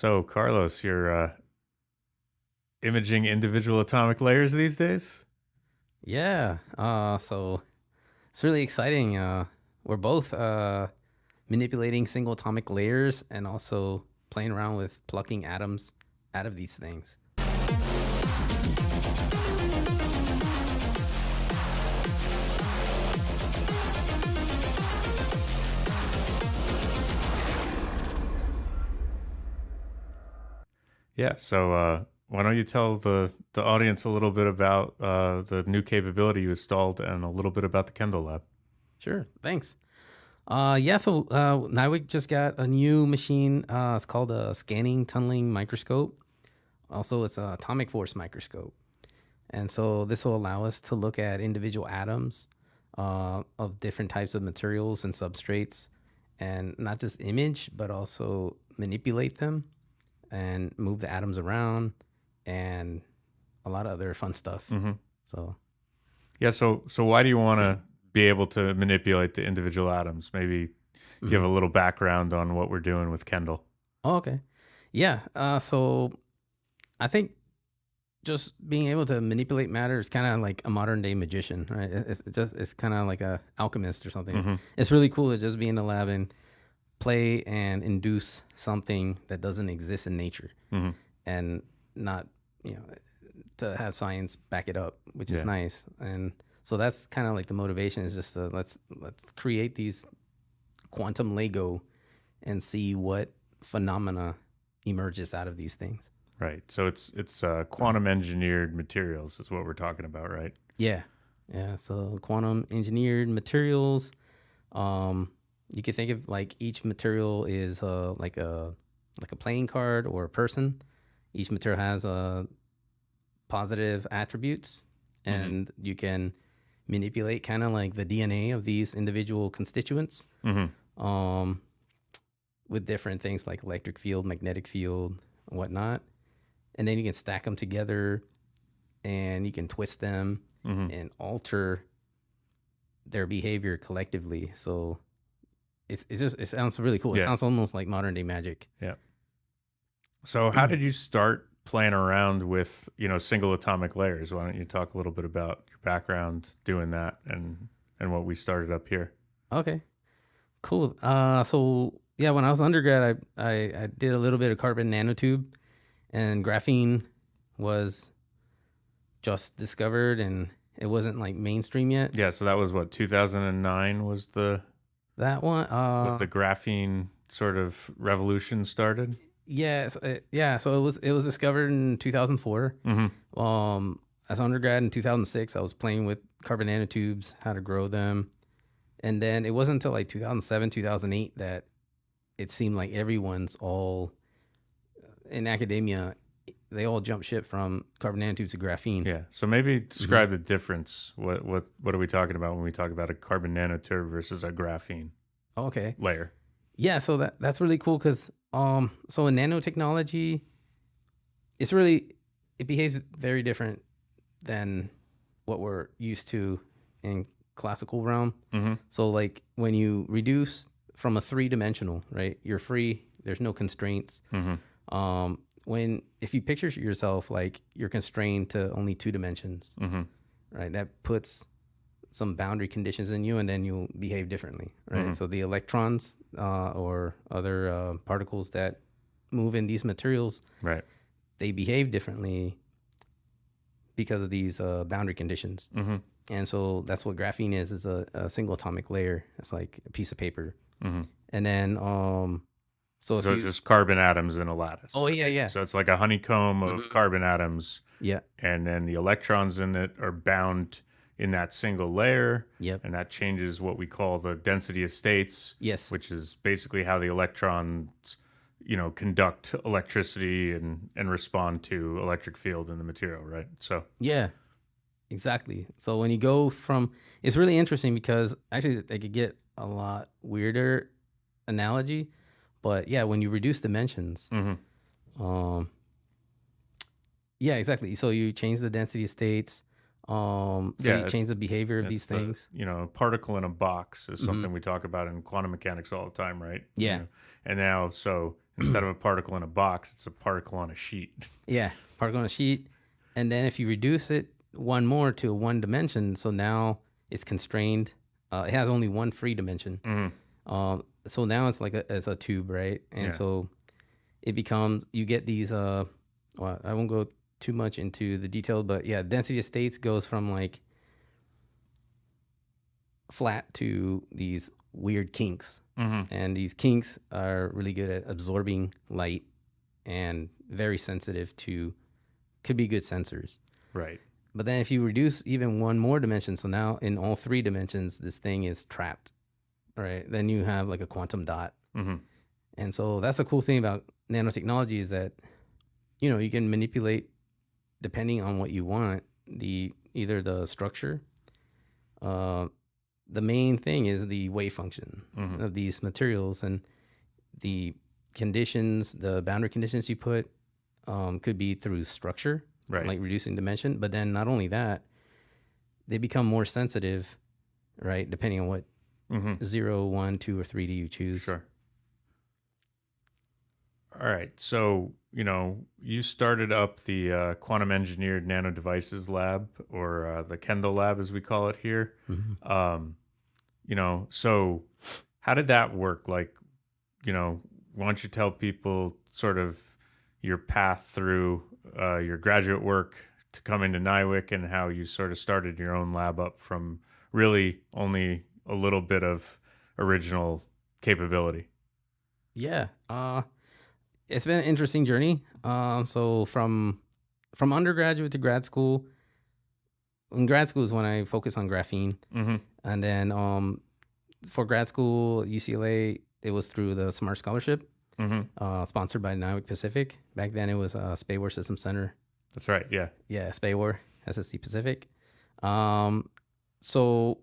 So, Carlos, you're imaging individual atomic layers these days? Yeah. So it's really exciting. We're both manipulating single atomic layers and also playing around with plucking atoms out of these things. Yeah. So, why don't you tell the audience a little bit about the new capability you installed and a little bit about the Kendall Lab? Sure. Thanks. Yeah. So now we just got a new machine. It's called a scanning tunneling microscope. Also, it's an atomic force microscope. And so this will allow us to look at individual atoms of different types of materials and substrates, and not just image, but also manipulate them and move the atoms around and a lot of other fun stuff. Mm-hmm. So, Yeah. So why do you want to be able to manipulate the individual atoms? Maybe give mhm. a little background on what we're doing with Kendall. Oh, okay. Yeah. So I think just being able to manipulate matter is kind of like a modern day magician, right? It's kind of like a alchemist or something. Mm-hmm. It's really cool to just be in the lab and play and induce something that doesn't exist in nature, Mm-hmm. and not, you know, to have science back it up, which is Yeah. nice. And so that's kind of like the motivation, is just to let's create these quantum Lego and see what phenomena emerges out of these things. Right. So it's quantum engineered materials is what we're talking about, right? Yeah. Yeah. So quantum engineered materials. Um, you could think of like each material is like a playing card or a person. Each material has positive attributes, Mm-hmm. and you can manipulate kind of like the DNA of these individual constituents, Mm-hmm. um, with different things like electric field, magnetic field, and whatnot. And then you can stack them together, and you can twist them Mm-hmm. and alter their behavior collectively. So it sounds really cool. It Yeah. sounds almost like modern day magic. Yeah. So how did you start playing around with, single atomic layers? Why don't you talk a little bit about your background doing that and what we started up here? Okay, cool. So yeah, when I was undergrad, I did a little bit of carbon nanotube, and graphene was just discovered, and it wasn't like mainstream yet. Yeah, so that was what 2009 was That one, the graphene sort of revolution started. yeah, yeah. So it was discovered in 2004. Mm-hmm. As undergrad in 2006, I was playing with carbon nanotubes, how to grow them, and then it wasn't until like 2007, 2008 that it seemed like everyone's all in academia. They all jump ship from carbon nanotubes to graphene. Yeah. So maybe hmm describe the difference. What are we talking about when we talk about a carbon nanotube versus a graphene Okay. layer? Yeah. So that's really cool because so in nanotechnology, it behaves very different than what we're used to in classical realm. Mm-hmm. So like when you reduce from a three-dimensional, right? You're free. There's no constraints. Mm-hmm. When if you picture yourself like you're constrained to only two dimensions, Mm-hmm. right? That puts some boundary conditions in you, and then you'll behave differently, right? Mm-hmm. So the electrons or other particles that move in these materials, Right. they behave differently because of these boundary conditions. Mm-hmm. And so that's what graphene is a single atomic layer. It's like a piece of paper. Mm-hmm. And then so if So it's you just carbon atoms in a lattice. oh yeah. So it's like a honeycomb of hmm carbon atoms, Yeah. and then the electrons in it are bound in that single layer, Yep. and that changes what we call the density of states, Yes. which is basically how the electrons, conduct electricity and respond to electric field in the material, right? So, Yeah. Exactly. So when you go from, it's really interesting because actually they could get a lot weirder analogy, but yeah, when you reduce dimensions, mm-hmm. um, yeah, exactly. So you change the density of states. So you Yeah, change the behavior of these it's the, things. particle in a box is Hmm. something we talk about in quantum mechanics all the time, right? Yeah. And now, so instead of a particle in a box, it's a particle on a sheet. Yeah. Particle on a sheet. And then if you reduce it one more to a one dimension, so now it's constrained. It has only one free dimension. Mhm. So now it's like as a tube, right? And Yeah. so it becomes, you get these, well, I won't go too much into the detail, but yeah, density of states goes from like flat to these weird kinks. Hmm. And these kinks are really good at absorbing light and very sensitive to, could be good sensors. Right. But then if you reduce even one more dimension, so now in all three dimensions, this thing is trapped, right? Then you have like a quantum dot. Hmm. And so that's the cool thing about nanotechnology is that, you can manipulate depending on what you want, either the structure. The main thing is the wave function Hmm. of these materials, and the conditions, the boundary conditions you put, could be through structure, Right. like reducing dimension. But then not only that, they become more sensitive, right? Depending on what Hmm. 0, 1, 2, or 3D you choose. Sure. All right. So, you started up the Quantum Engineered Nano Devices Lab, or the Kendall Lab, as we call it here. Mhm. So how did that work? Like, why don't you tell people sort of your path through your graduate work to come into NIWC and how you sort of started your own lab up from really only a little bit of original capability? Yeah. It's been an interesting journey. So from undergraduate to grad school. In grad school is when I focused on graphene, Mm-hmm. and then for grad school UCLA, it was through the Smart Scholarship, Mm-hmm. sponsored by NIWC Pacific. Back then, it was Spaywar System Center. That's right. Yeah. Yeah, Spaywar SSC Pacific. So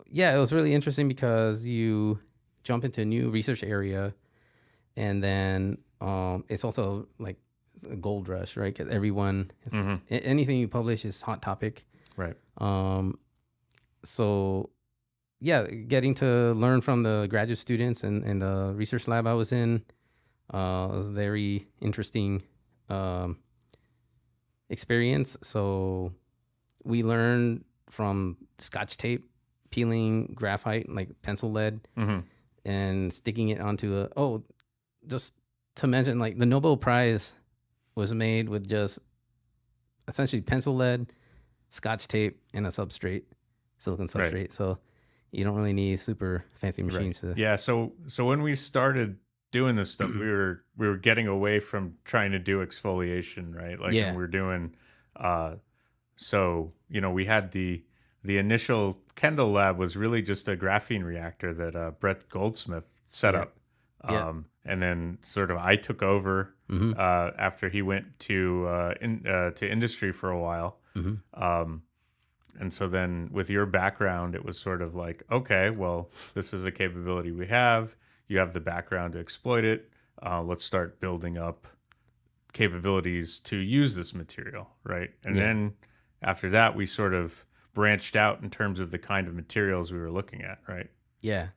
yeah, it was really interesting because you jump into a new research area, and then it's also like a gold rush, right? 'Cause everyone, Mm-hmm. anything you publish is hot topic. Right. So yeah, getting to learn from the graduate students and the research lab I was in was a very interesting um, experience. So we learned from Scotch tape, peeling graphite like pencil lead, Mm-hmm. and sticking it onto just to mention, like the Nobel Prize was made with just essentially pencil lead, Scotch tape, and a substrate, silicon substrate. Right. So you don't really need super fancy machines to. Yeah. So when we started doing this stuff, we were getting away from trying to do exfoliation, right? Like, Yeah. and we're doing, so we had the initial Kendall lab was really just a graphene reactor that Brett Goldsmith set Yeah. up. Yeah. And then sort of I took over Mm-hmm. after he went to industry for a while. Mm-hmm. And so then with your background, it was sort of like, okay, well, this is a capability we have. You have the background to exploit it. Let's start building up capabilities to use this material, right? And Yeah. then after that, we sort of branched out in terms of the kind of materials we were looking at, right? Yeah.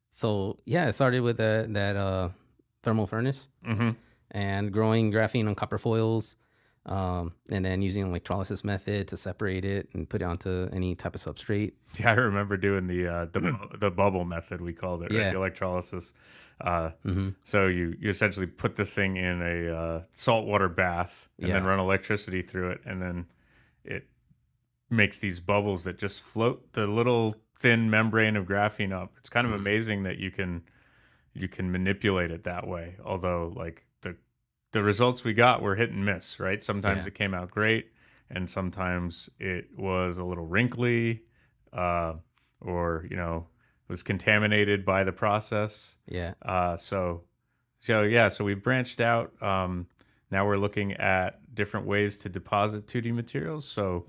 So yeah, it started with that thermal furnace Mm-hmm. and growing graphene on copper foils, and then using electrolysis method to separate it and put it onto any type of substrate. Yeah, I remember doing the bubble method, we called it, right? Yeah. The electrolysis. Mm-hmm. So you essentially put the thing in a saltwater bath and then Yeah. run electricity through it, and then it makes these bubbles that just float the little thin membrane of graphene up. It's kind of amazing that you can manipulate it that way. Although, like, the results we got were hit and miss, right? Sometimes Yeah. it came out great, and sometimes it was a little wrinkly, or was contaminated by the process. Yeah. So we branched out. Now we're looking at different ways to deposit 2D materials. So,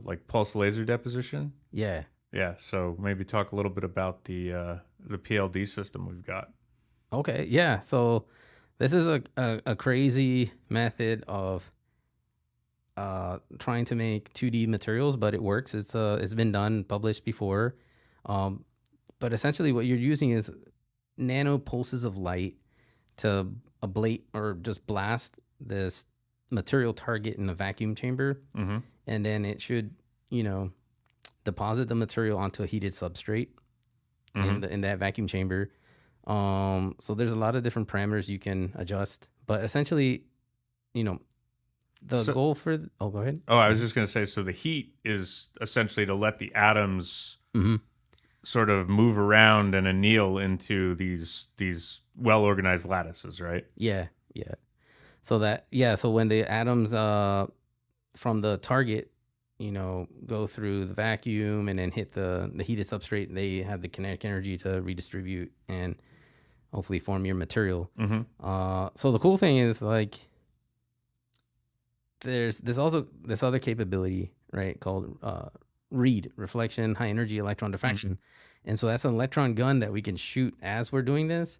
like pulse laser deposition. Yeah. Yeah. So maybe talk a little bit about the PLD system we've got. Okay. Yeah. So this is a crazy method of trying to make 2D materials, but it works. It's been done, published before. But essentially, what you're using is nano pulses of light to ablate or just blast this material target in a vacuum chamber, and then it should, deposit the material onto a heated substrate in that vacuum chamber. So there's a lot of different parameters you can adjust, but essentially, goal for go ahead. Oh, I was just going to say, so the heat is essentially to let the atoms sort of move around and anneal into these well-organized lattices, right? Yeah. So when the atoms from the target, go through the vacuum and then hit the heated substrate, they have the kinetic energy to redistribute and hopefully form your material. So the cool thing is, like, there's also this other capability, right, called RED, reflection high energy electron diffraction. And so that's an electron gun that we can shoot as we're doing this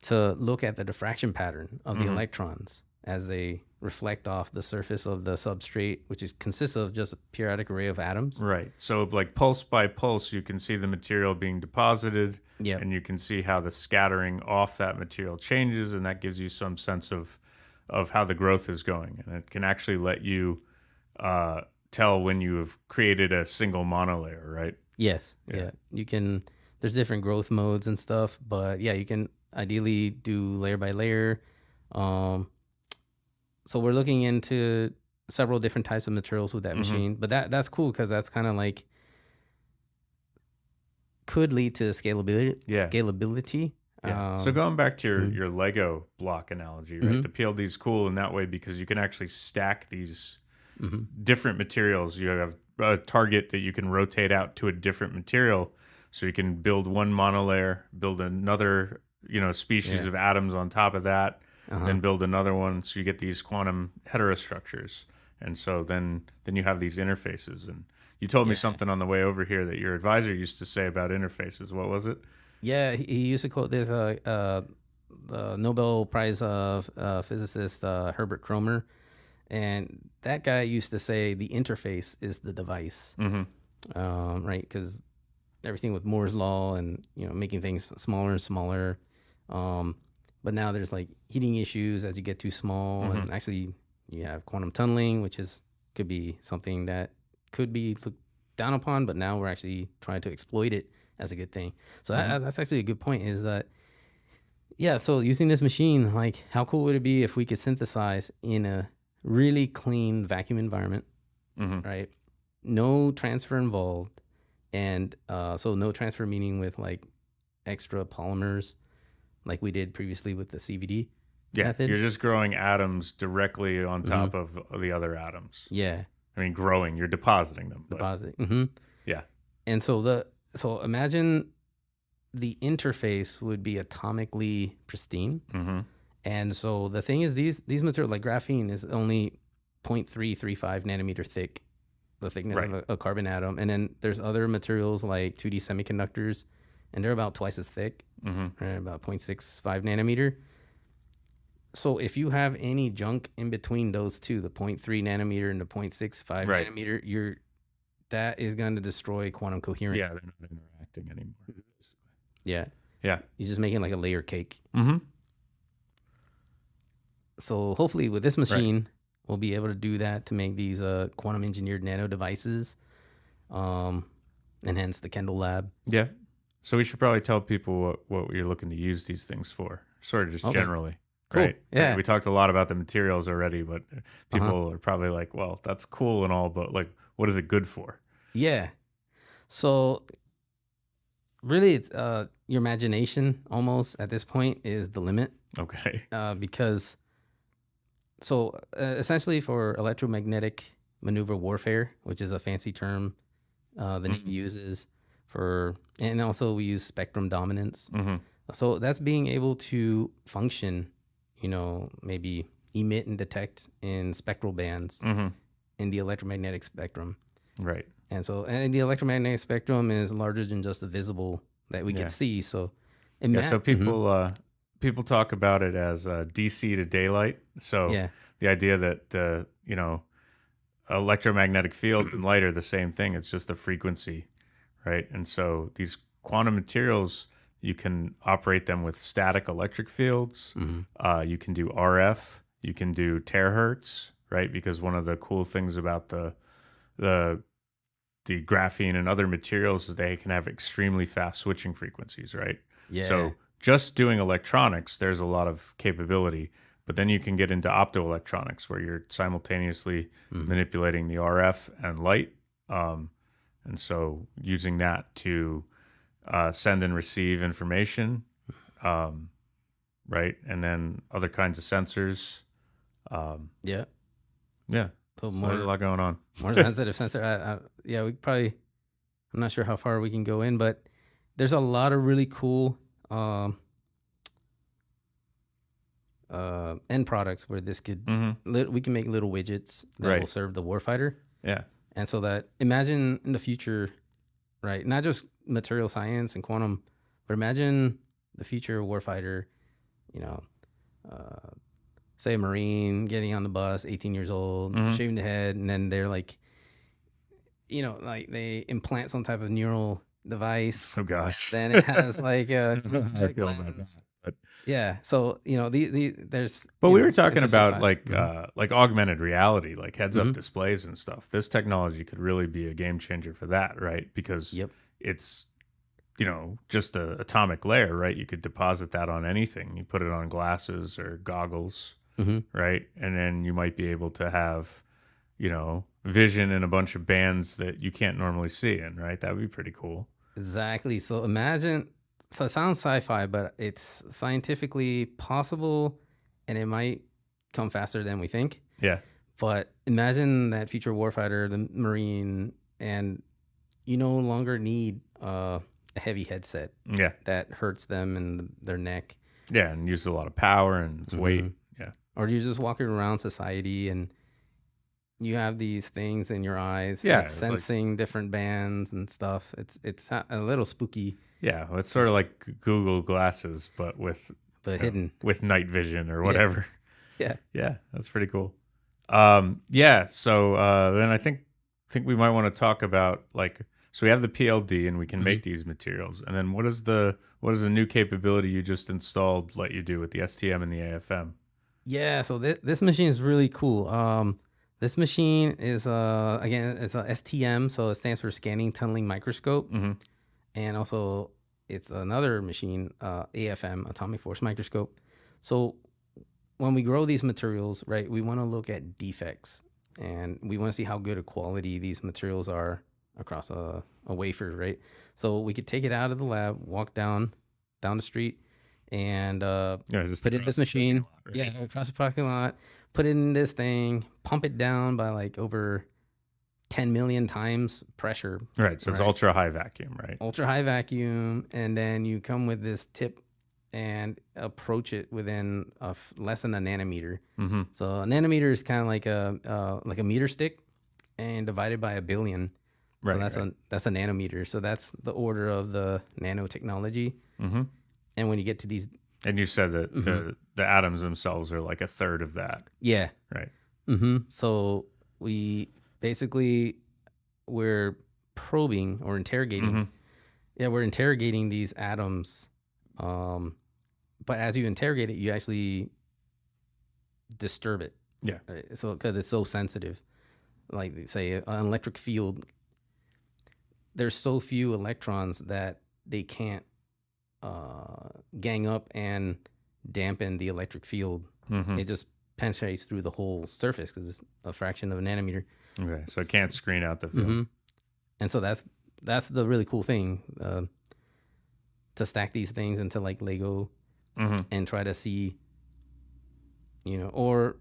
to look at the diffraction pattern of the electrons as they reflect off the surface of the substrate, which consists of just a periodic array of atoms. Right. So like pulse by pulse, you can see the material being deposited, and you can see how the scattering off that material changes, and that gives you some sense of how the growth is going. And it can actually let you tell when you have created a single monolayer, right? Yes. Yeah. You can, there's different growth modes and stuff, but yeah, you can ideally do layer by layer. So we're looking into several different types of materials with that machine, but that's cool because that's kind of like could lead to scalability. Yeah. So going back to your Lego block analogy, right? The PLD is cool in that way because you can actually stack these different materials. You have a target that you can rotate out to a different material, so you can build one monolayer, build another, species of atoms on top of that, then build another one. So you get these quantum heterostructures, and so then you have these interfaces. And you told me something on the way over here that your advisor used to say about interfaces. What was it? Yeah, he used to quote this the Nobel Prize physicist Herbert Kromer, and that guy used to say the interface is the device, right? Because everything with Moore's law and making things smaller and smaller, but now there's like heating issues as you get too small, and actually you have quantum tunneling, which could be something that could be looked down upon, but now we're actually trying to exploit it as a good thing. So that's actually a good point, is that, so using this machine, like, how cool would it be if we could synthesize in a really clean vacuum environment, right? No transfer involved. And so no transfer meaning with like extra polymers like we did previously with the CVD method. You're just growing atoms directly on top of the other atoms. Yeah. I mean, growing, you're depositing them. Yeah. And so imagine the interface would be atomically pristine. And so the thing is, these materials, like graphene, is only 0.335 nanometer thick, the thickness of a carbon atom. And then there's other materials like 2D semiconductors, and they're about twice as thick, right, about 0.65 nanometer. So if you have any junk in between those two, the 0.3 nanometer and the 0.65 nanometer, that is going to destroy quantum coherence. Yeah, they're not interacting anymore. Yeah. Yeah. You're just making like a layer cake. So hopefully with this machine, we'll be able to do that to make these quantum engineered nano devices, and hence the Kendall Lab. Yeah. So we should probably tell people what you're looking to use these things for, sort of just generally. Cool. Right. Yeah. We talked a lot about the materials already, but people are probably like, well, that's cool and all, but like, what is it good for? Yeah. So really, it's your imagination almost at this point is the limit. Okay. Because essentially for electromagnetic maneuver warfare, which is a fancy term the Navy uses for, and also we use spectrum dominance. So that's being able to function, maybe emit and detect in spectral bands in the electromagnetic spectrum. Right. And so, and the electromagnetic spectrum is larger than just the visible that we can see. So, so people talk about it as DC to daylight. So the idea that electromagnetic field and light are the same thing. It's just a frequency, right? And so these quantum materials, you can operate them with static electric fields. You can do RF. You can do terahertz, right? Because one of the cool things about the graphene and other materials is they can have extremely fast switching frequencies, right? Yeah. So just doing electronics, there's a lot of capability. But then you can get into optoelectronics where you're simultaneously manipulating the RF and light. And so using that to send and receive information, right? And then other kinds of sensors. Yeah. Yeah. So So there's a lot going on. more sensitive sensor. Yeah, we probably. I'm not sure how far we can go in, but there's a lot of really cool end products where this could we can make little widgets that will serve the warfighter. Yeah. And so that imagine in the future, right? Not just material science and quantum, but imagine the future warfighter. You know, say a Marine getting on the bus, 18 years old, shaving the head, and then they're like, you know, like they implant some type of neural device. Oh gosh. Then it has like I feel about that. But, yeah. So you know, there's. but you we know, were talking interesting about fact. like augmented reality, like heads-up displays and stuff. This technology could really be a game changer for that, right? Because it's, you know, just a atomic layer, right? You could deposit that on anything. You put it on glasses or goggles, right? And then you might be able to have, you know, vision in a bunch of bands that you can't normally see in, right? That would be pretty cool. Exactly. So imagine. So it sounds sci-fi, but it's scientifically possible, and it might come faster than we think. Yeah. But imagine that future warfighter, the Marine, and you no longer need a heavy headset that hurts them and their neck. Yeah, and uses a lot of power and its weight. Yeah. Or you're just walking around society and you have these things in your eyes, Yeah, sensing different bands and stuff. It's a little spooky. Yeah, well, it's sort of like Google Glasses, but hidden with night vision or whatever. Yeah. Yeah, that's pretty cool. Yeah. So then I think we might want to talk about like, so we have the PLD and we can make these materials, and then what is the new capability you just installed let you do with the STM and the AFM? Yeah. So this machine is really cool. This machine is again, it's a STM, so it stands for scanning tunneling microscope. And also, it's another machine, AFM, atomic force microscope. So when we grow these materials, right, we want to look at defects, and we want to see how good a quality these materials are across a wafer, right? So we could take it out of the lab, walk down the street, and just put it in this machine. Right? Yeah, across the parking lot, put it in this thing, pump it down by like over 10 million times pressure. Right. So it's ultra high vacuum, right? Ultra high vacuum. And then you come with this tip and approach it within less than a nanometer. So a nanometer is kind of like a meter stick and divided by a billion. So that's a nanometer. So that's the order of the nanotechnology. And when you get to these. And you said that the atoms themselves are like a third of that. Yeah. Right. So we're probing or interrogating. We're interrogating these atoms. But as you interrogate it, you actually disturb it. Yeah. Right? So because it's so sensitive, like say an electric field, there's so few electrons that they can't gang up and dampen the electric field. It just penetrates through the whole surface because it's a fraction of a nanometer. Okay, so it can't screen out the field. And so that's the really cool thing, to stack these things into like Lego and try to see, or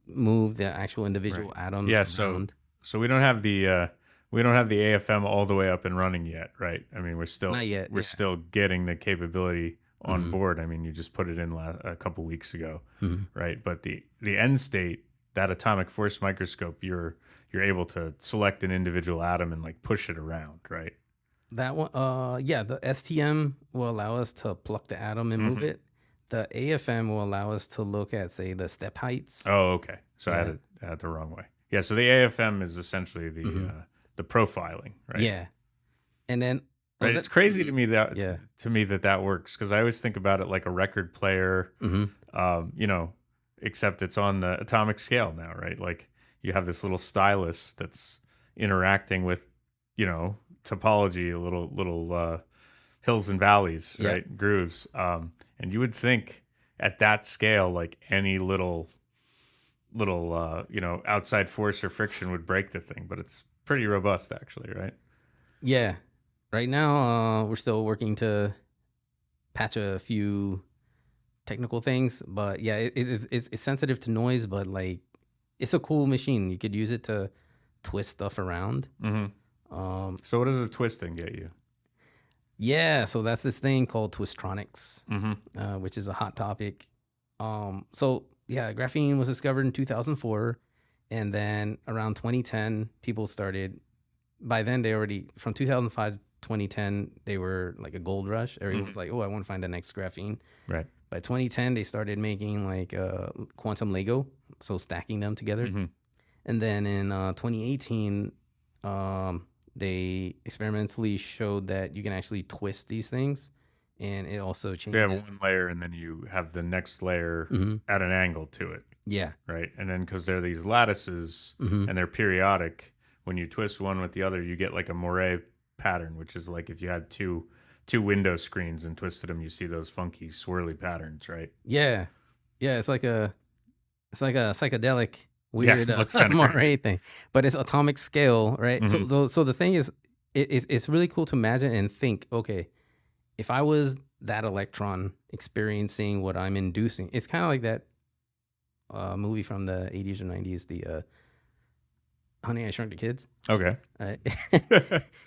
move the actual individual atoms. Yeah, around. So we don't have the AFM all the way up and running yet, right? I mean, we're still Not yet, we're still getting the capability on board. I mean, you just put it in a couple weeks ago, right? But the end state, that atomic force microscope, you're able to select an individual atom and like push it around, right? That one, the STM will allow us to pluck the atom and move it. The AFM will allow us to look at, say, the step heights. Oh, okay. So I had it the wrong way. Yeah, so the AFM is essentially the profiling, right? Yeah. And then Right. It's crazy to me that yeah. that works, because I always think about it like a record player, you know, except it's on the atomic scale now, right? Like you have this little stylus that's interacting with, you know, topology, little hills and valleys, Yeah. right? Grooves. And you would think at that scale, like any little you know, outside force or friction would break the thing, but it's pretty robust actually, right? Yeah. Right now, we're still working to patch a few technical things, but yeah, it's sensitive to noise, but like it's a cool machine. You could use it to twist stuff around. So what does a twisting get you? Yeah, so that's this thing called Twistronics, which is a hot topic. So yeah, graphene was discovered in 2004, and then around 2010, people started. By then, they already from 2005 to 2010, they were like a gold rush. Everyone was like, "Oh, I want to find the next graphene." Right. By 2010, they started making like quantum Lego, so stacking them together. And then in 2018, they experimentally showed that you can actually twist these things, and it also You changes. have one layer, and then you have the next layer at an angle to it, Yeah. right? And then because they're these lattices and they're periodic, when you twist one with the other, you get like a moire pattern, which is like if you had two window screens and twisted them, you see those funky swirly patterns, right? Yeah. Yeah. It's like a psychedelic weird looks kinda moire crazy. thing, but it's atomic scale, right? So the thing is, it's really cool to imagine and think, okay, if I was that electron experiencing what I'm inducing, it's kind of like that movie from the 80s or 90s, the Honey, I Shrunk the Kids. Okay. Right?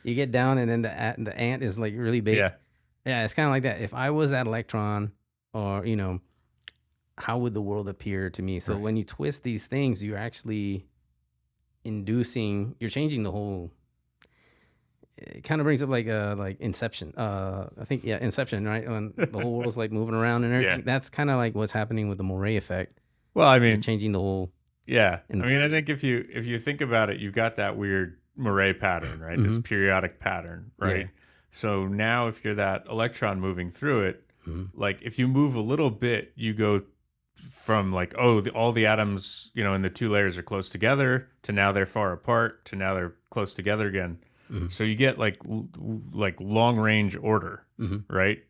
You get down, and then the ant is like really big. Yeah. Yeah, it's kind of like that. If I was that electron, or you know, how would the world appear to me? So when you twist these things, you're actually you're changing the whole. It kind of brings up like Inception. I think Inception, right? When the whole world's like moving around and everything. Yeah. That's kind of like what's happening with the moire effect. Well, I You're mean, changing the whole. yeah. I mean, I think if you think about it, you've got that weird moire pattern, right? This periodic pattern, right? Yeah. So now if you're that electron moving through it, like if you move a little bit, you go from like, all the atoms, you know, in the two layers are close together, to now they're far apart, to now they're close together again. So you get like long range order, right?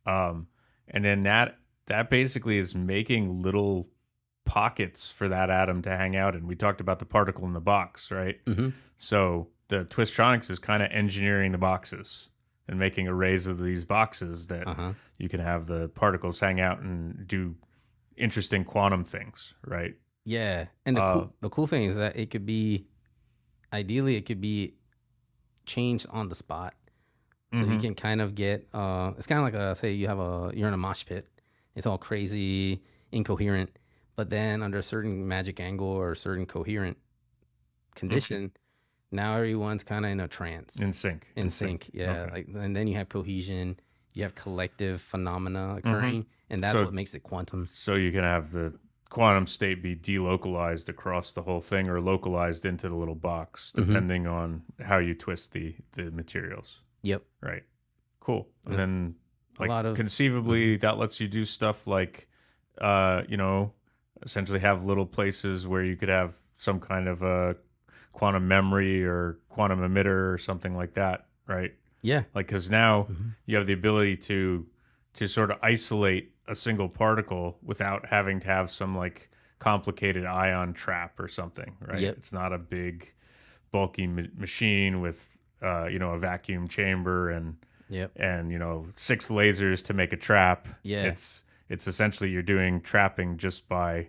And then that basically is making little pockets for that atom to hang out in. We talked about the particle in the box, right? So the Twistronics is kind of engineering the boxes and making arrays of these boxes that you can have the particles hang out and do interesting quantum things, right? Yeah, and the cool thing is that it could be changed on the spot, so you can kind of get it's kind of like say you're in a mosh pit, it's all crazy incoherent, but then under a certain magic angle or a certain coherent condition, now everyone's kind of in a trance, in sync. Yeah. Okay. Like, and then you have cohesion, you have collective phenomena occurring, and that's what makes it quantum. So you can have the quantum state be delocalized across the whole thing, or localized into the little box, depending on how you twist the materials. Yep. Right. Cool. And then like a lot of conceivably that lets you do stuff like you know, essentially have little places where you could have some kind of a quantum memory or quantum emitter or something like that, right? Yeah. Like, because now you have the ability to sort of isolate a single particle without having to have some like complicated ion trap or something, right? Yep. It's not a big bulky machine with you know, a vacuum chamber and you know, 6 lasers to make a trap. Yeah. It's essentially you're doing trapping just by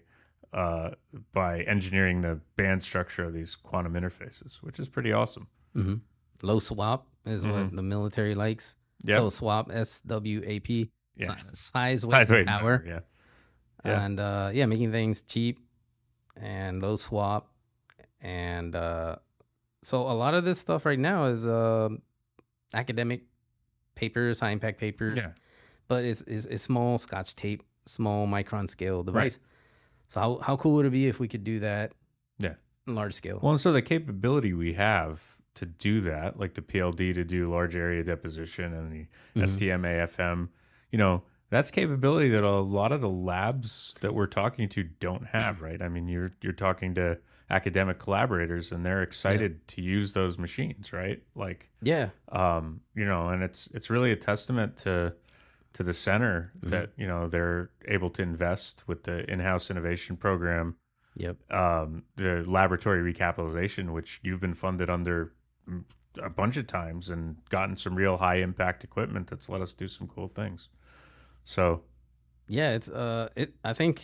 engineering the band structure of these quantum interfaces, which is pretty awesome. Low swap is what the military likes. Yep. So swap, SWAP, Yeah. size, weight, and power. Yeah. And making things cheap and low swap. And so a lot of this stuff right now is academic papers, high impact papers. Yeah. But it's small Scotch tape, small micron scale device. So how cool would it be if we could do that? Yeah. large scale. Well, and so the capability we have to do that, like the PLD to do large area deposition and the STM AFM, you know, that's capability that a lot of the labs that we're talking to don't have, right? I mean, you're talking to academic collaborators and they're excited to use those machines, right? Like, Yeah. you know, and it's really a testament to the center that, you know, they're able to invest with the in-house innovation program, Yep. the laboratory recapitalization, which you've been funded under a bunch of times and gotten some real high impact equipment that's let us do some cool things. So Yeah, I think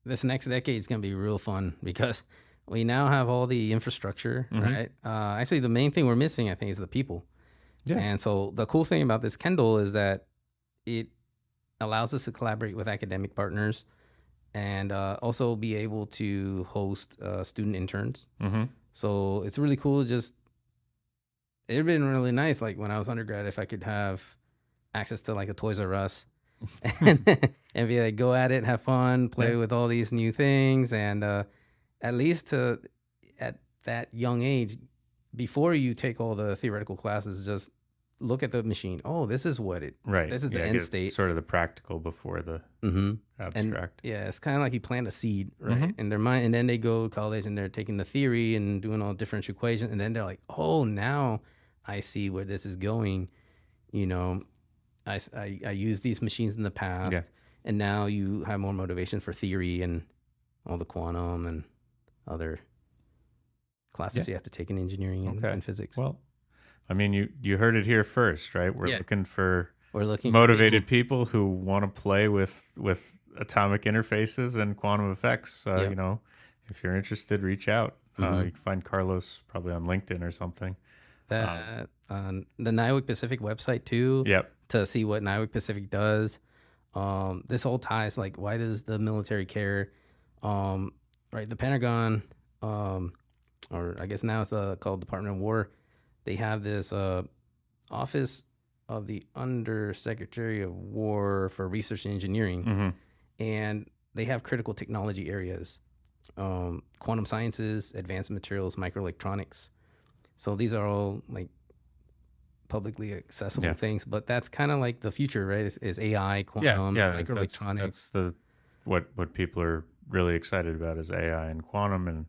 this next decade is gonna be real fun because we now have all the infrastructure, right? Actually, the main thing we're missing, I think, is the people. yeah, And so the cool thing about this Kendall is that it allows us to collaborate with academic partners and also be able to host student interns. So it's really cool. It'd been really nice, like when I was undergrad, if I could have access to like a Toys R Us and, and be like, go at it, have fun, play with all these new things. And at least at that young age, before you take all the theoretical classes, just look at the machine. Oh, this is what right. this is the Yeah, end get state. sort of the practical before the And abstract. yeah, it's kind of like you plant a seed, right? In their mind, and then they go to college and they're taking the theory and doing all differential equations, and then they're like, oh, now I see where this is going. You know, I used these machines in the past, and now you have more motivation for theory and all the quantum and other classes you have to take in engineering and physics. Well, I mean, you heard it here first, right? We're looking for motivated people who want to play with atomic interfaces and quantum effects. You know, if you're interested, reach out. You can find Carlos probably on LinkedIn or something. The NIWC Pacific website too. Yep. To see what NIWC Pacific does. This whole ties, like, why does the military care? Right, the Pentagon, or I guess now it's called Department of War. They have this Office of the Undersecretary of War for Research and Engineering, and they have critical technology areas, quantum sciences, advanced materials, microelectronics. So these are all like publicly accessible things, but that's kind of like the future, right? Is AI, quantum, microelectronics. That's what people are really excited about is AI and quantum,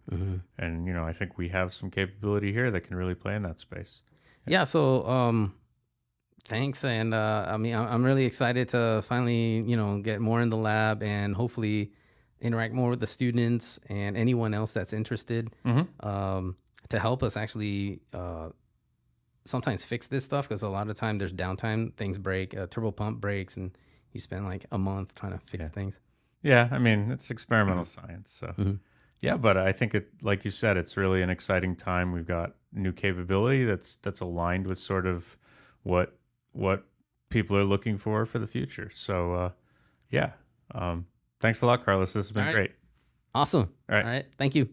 and you know, I think we have some capability here that can really play in that space. Yeah. So thanks, and I mean, I'm really excited to finally, you know, get more in the lab and hopefully interact more with the students and anyone else that's interested, to help us actually sometimes fix this stuff, because a lot of time there's downtime, things break, a turbo pump breaks, and you spend like a month trying to fix things. Yeah, I mean, it's experimental science, so yeah, but I think it, like you said, it's really an exciting time. We've got new capability that's aligned with sort of what people are looking for the future. So yeah, thanks a lot, Carlos. This has been great. Awesome. All right. Thank you.